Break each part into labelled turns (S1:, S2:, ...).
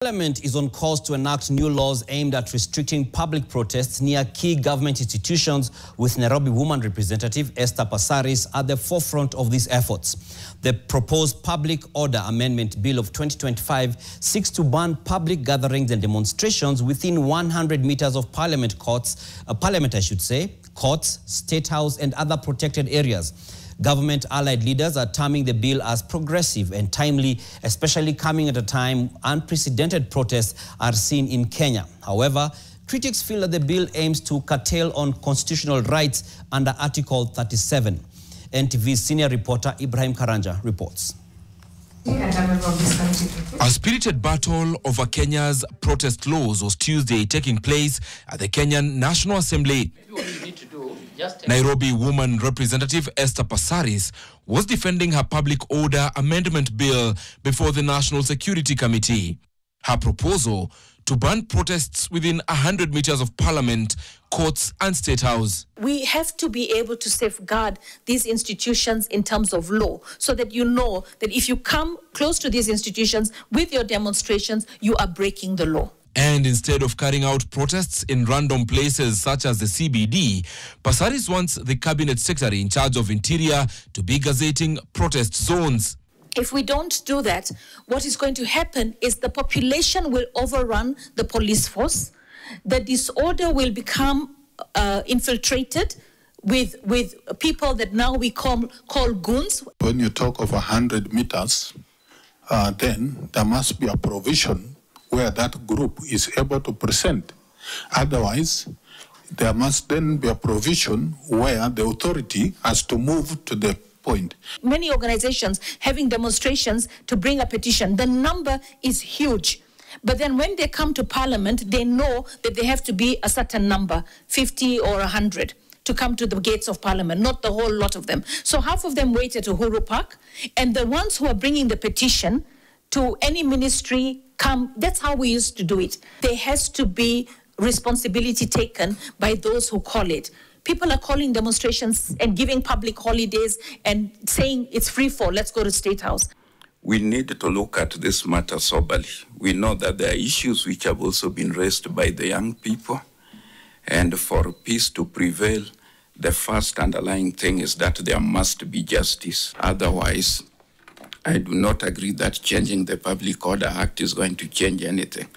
S1: Parliament is on course to enact new laws aimed at restricting public protests near key government institutions, with Nairobi woman representative Esther Passaris at the forefront of these efforts. The proposed Public Order Amendment Bill of 2025 seeks to ban public gatherings and demonstrations within 100 meters of courts, courts, State House and other protected areas. Government-allied leaders are terming the bill as progressive and timely, especially coming at a time unprecedented protests are seen in Kenya. However, critics feel that the bill aims to curtail on constitutional rights under Article 37. NTV's senior reporter Ibrahim Karanja reports.
S2: A spirited battle over Kenya's protest laws was Tuesday taking place at the Kenyan National Assembly. Nairobi woman representative Esther Passaris was defending her Public Order Amendment Bill before the National Security Committee. Her proposal to ban protests within 100 meters of Parliament, courts and State House.
S3: We have to be able to safeguard these institutions in terms of law, so that you know that if you come close to these institutions with your demonstrations, you are breaking the law.
S2: And instead of carrying out protests in random places such as the CBD, Passaris wants the Cabinet Secretary in charge of Interior to be gazetting protest zones.
S3: If we don't do that, what is going to happen is the population will overrun the police force. The disorder will become infiltrated with people that now we call goons.
S4: When you talk of 100 meters, then there must be a provision where that group is able to present. Otherwise, there must then be a provision where the authority has to move to the point.
S3: Many organizations having demonstrations to bring a petition, the number is huge. But then when they come to Parliament, they know that they have to be a certain number, 50 or 100, to come to the gates of Parliament, not the whole lot of them. So half of them wait at Uhuru Park, and the ones who are bringing the petition to any ministry come. That's how we used to do it. There has to be responsibility taken by those who call it. People are calling demonstrations and giving public holidays and saying it's free for, let's go to State House.
S5: We need to look at this matter soberly. We know that there are issues which have also been raised by the young people. And for peace to prevail, the first underlying thing is that there must be justice. Otherwise, I do not agree that changing the Public Order Act is going to change anything.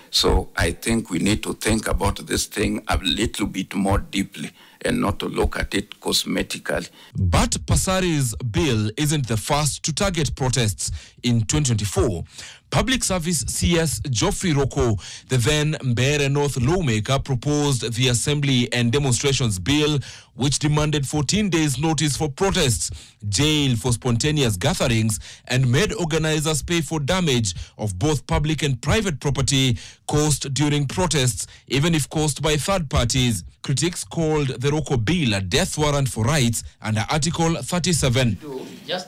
S5: So I think we need to think about this thing a little bit more deeply and not to look at it cosmetically.
S2: But Passaris' bill isn't the first to target protests. In 2024, Public Service CS Geoffrey Rocco, the then Mbeere North lawmaker, proposed the Assembly and Demonstrations Bill, which demanded 14 days notice for protests, jail for spontaneous gatherings, and made organizers pay for damage of both public and private property caused during protests, even if caused by third parties. Critics called the Rocco bill a death warrant for rights under Article 37.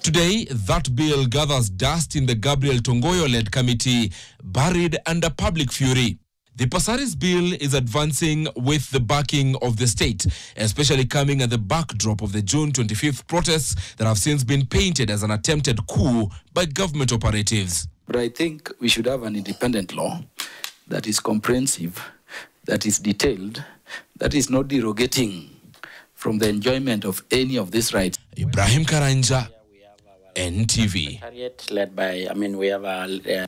S2: Today, that bill gathers dust in the Gabriel Tongoyo-led committee, buried under public fury. The Passaris bill is advancing with the backing of the state, especially coming at the backdrop of the June 25th protests that have since been painted as an attempted coup by government operatives.
S6: But I think we should have an independent law that is comprehensive, that is detailed, that is not derogating from the enjoyment of any of these rights.
S2: Ibrahim Karanja, NTV.
S7: Led by, we have a